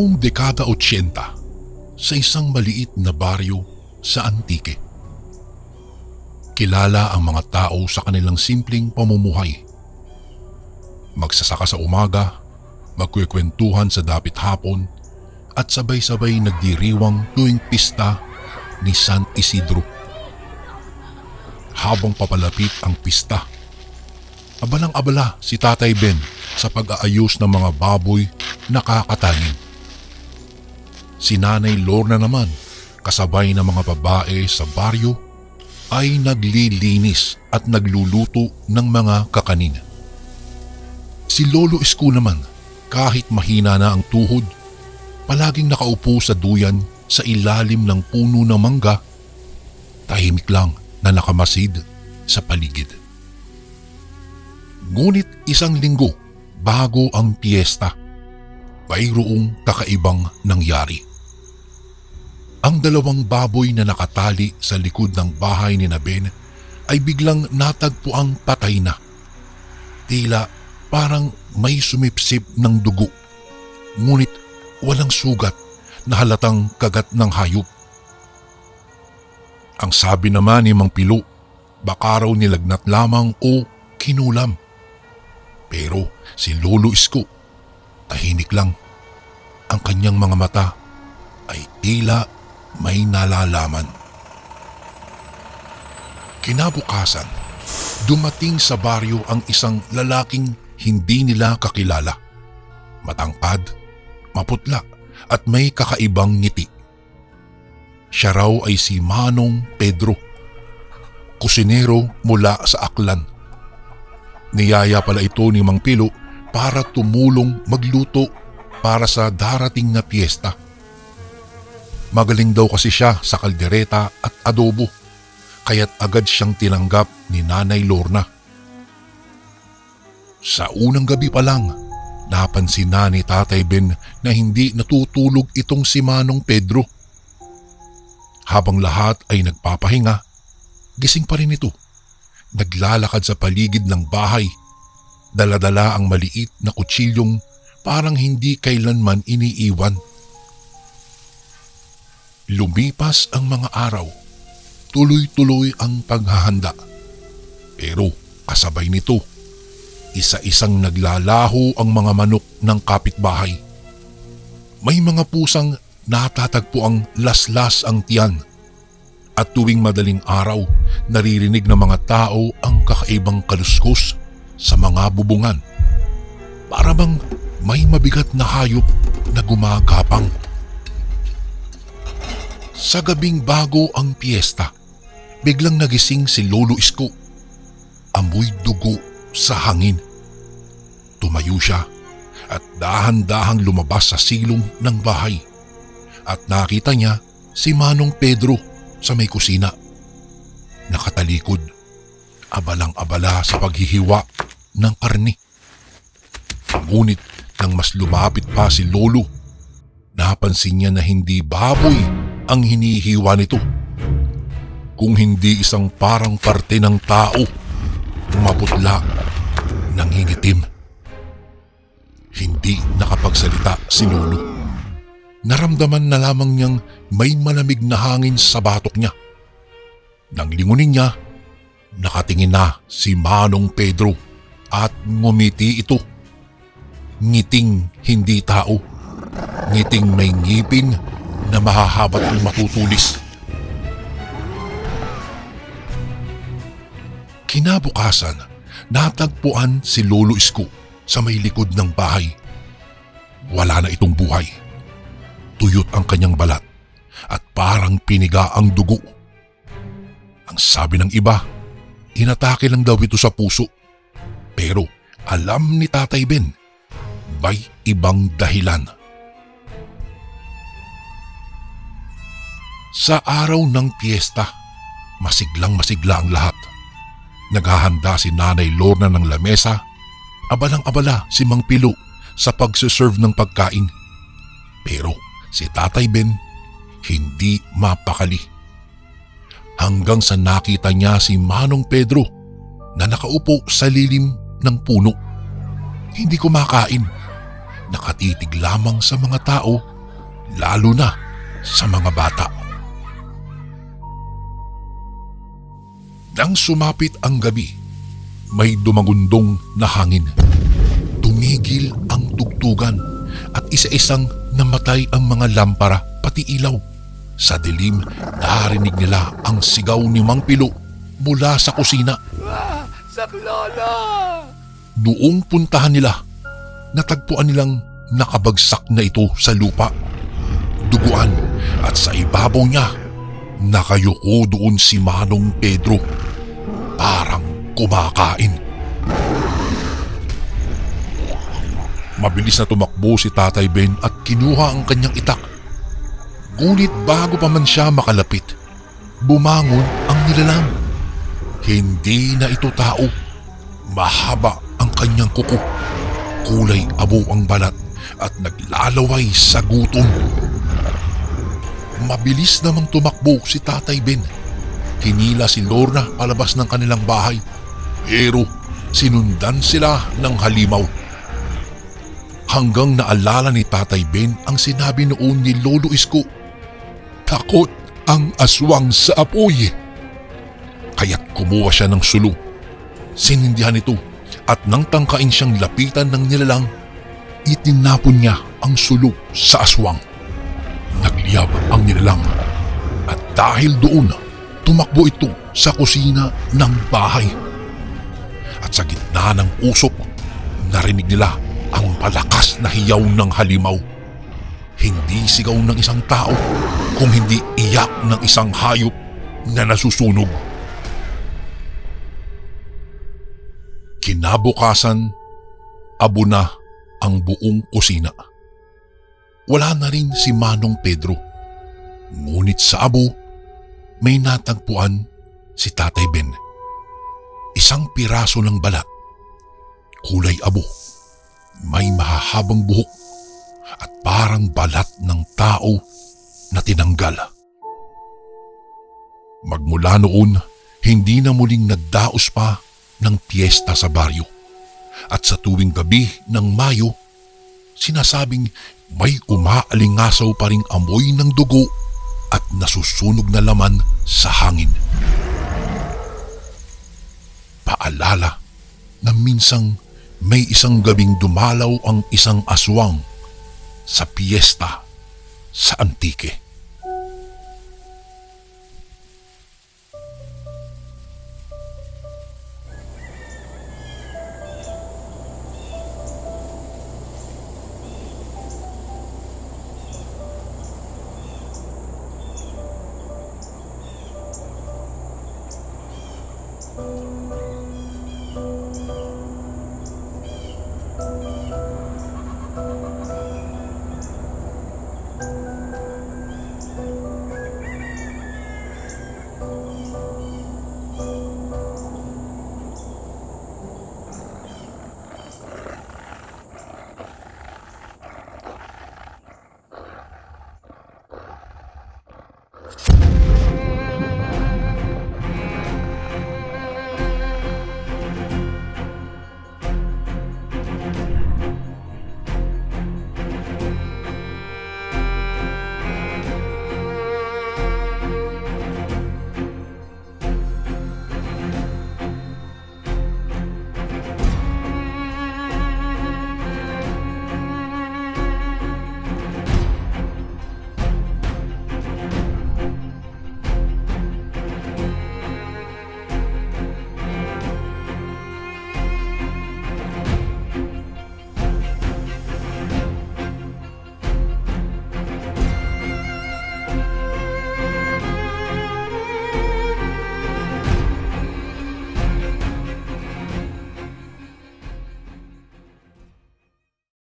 Noong dekada 80, sa isang maliit na baryo sa Antique, kilala ang mga tao sa kanilang simpleng pamumuhay. Magsasaka sa umaga, magkwekwentuhan sa dapit hapon, at sabay-sabay nagdiriwang tuwing pista ni San Isidro. Habang papalapit ang pista, abalang-abala si Tatay Ben sa pag-aayos ng mga baboy na kakatayin. Si Nanay Lorna naman, kasabay ng mga babae sa baryo, ay naglilinis at nagluluto ng mga kakanin. Si Lolo Isko naman, kahit mahina na ang tuhod, palaging nakaupo sa duyan sa ilalim ng puno ng mangga, tahimik lang na nakamasid sa paligid. Ngunit isang linggo bago ang piyesta, mayroong kakaibang nangyari. Ang dalawang baboy na nakatali sa likod ng bahay ni Ben ay biglang natagpuang patay na. Tila parang may sumipsip ng dugo, ngunit walang sugat na halatang kagat ng hayop. Ang sabi naman ni Mang Pilo, baka raw nilagnat lamang o kinulam. Pero si Lolo Isko, tahimik lang. Ang kanyang mga mata ay tila may nalalaman. Kinabukasan, dumating sa baryo ang isang lalaking hindi nila kakilala. Matangkad, maputla at may kakaibang ngiti. Siya raw ay si Manong Pedro, kusinero mula sa Aklan. Niyaya pala ito ni Mang Pilo para tumulong magluto para sa darating na piyesta. Magaling daw kasi siya sa kaldereta at adobo, kaya't agad siyang tinanggap ni Nanay Lorna. Sa unang gabi pa lang, napansin na ni Tatay Ben na hindi natutulog itong si Manong Pedro. Habang lahat ay nagpapahinga, gising pa rin ito. Naglalakad sa paligid ng bahay. Dala-dala ang maliit na kutsilyong parang hindi kailanman iniiwan. Lumipas ang mga araw. Tuloy-tuloy ang paghahanda. Pero kasabay nito, isa-isang naglalaho ang mga manok ng kapitbahay. May mga pusang natatagpo ang laslas ang tiyan. At tuwing madaling araw, naririnig ng mga tao ang kakaibang kaluskos sa mga bubungan. Para bang may mabigat na hayop na gumagapang. Sa gabing bago ang piyesta, biglang nagising si Lolo Isko. Amoy dugo sa hangin. Tumayo siya at dahan-dahang lumabas sa silong ng bahay. At nakita niya si Manong Pedro sa may kusina. Nakatalikod, abalang-abala sa paghihiwa ng karne. Ngunit nang mas lumapit pa si Lolo, napansin niya na hindi baboy ang hinihiwa nito, kung hindi isang parang parte ng tao, maputla, nangingitim. Hindi nakapagsalita si Lolo. Naramdaman na lamang niyang may malamig na hangin sa batok niya. Nang lingunin niya, nakatingin na si Manong Pedro at ngumiti ito. Ngiting hindi tao, ngiting may ngipin na mahahabat at matutulis. Kinabukasan, natagpuan si Lolo Isko sa may likod ng bahay. Wala na itong buhay. Tuyot ang kanyang balat at parang piniga ang dugo. Ang sabi ng iba, inatake lang daw ito sa puso. Pero alam ni Tatay Ben, may ibang dahilan. Sa araw ng piyesta, masiglang-masigla ang lahat. Naghahanda si Nanay Lorna ng lamesa, abalang-abala si Mang Pilo sa pagsiserve ng pagkain. Pero si Tatay Ben hindi mapakali. Hanggang sa nakita niya si Manong Pedro na nakaupo sa lilim ng puno. Hindi kumakain, nakatitig lamang sa mga tao lalo na sa mga bata. Nang sumapit ang gabi, may dumagundong na hangin. Tumigil ang tugtugan at isa-isang namatay ang mga lampara pati ilaw. Sa dilim, narinig nila ang sigaw ni Mang Pilo mula sa kusina. Saklolo! Doong puntahan nila, natagpuan nilang nakabagsak na ito sa lupa. Duguan at sa ibabaw niya, nakayuko doon si Manong Pedro. Parang kumakain. Mabilis na tumakbo si Tatay Ben at kinuha ang kanyang itak. Ngunit bago pa man siya makalapit, bumangon ang nilalang. Hindi na ito tao. Mahaba ang kanyang kuko. Kulay abo ang balat at naglalaway sa gutom. Mabilis namang tumakbo si Tatay Ben. Hinila si Lorna palabas ng kanilang bahay. Pero sinundan sila ng halimaw. Hanggang naalala ni Tatay Ben ang sinabi noon ni Lolo Isko. Takot ang aswang sa apoy. Kaya't kumuha siya ng sulo. Sinindihan ito at nang tangkain siyang lapitan ng nilalang, itinapon niya ang sulo sa aswang. Nagliyab ang nilalang at dahil doon, tumakbo ito sa kusina ng bahay. At sa gitna ng usok, narinig nila ang malakas na hiyaw ng halimaw. Hindi sigaw ng isang tao, kung hindi iyak ng isang hayop na nasusunog. Kinabukasan, abo na ang buong kusina. Wala na rin si Manong Pedro. Ngunit sa abo, may natagpuan si Tatay Ben. Isang piraso ng balat. Kulay abo. May mahahabang buhok at parang balat ng tao na tinanggal. Magmula noon, hindi na muling nagdaos pa ng piyesta sa baryo. At sa tuwing gabi ng Mayo, sinasabing may umaalingasaw pa ring amoy ng dugo at nasusunog na laman sa hangin. Paalala na minsang may isang gabing dumalaw ang isang aswang sa piyesta sa Antique.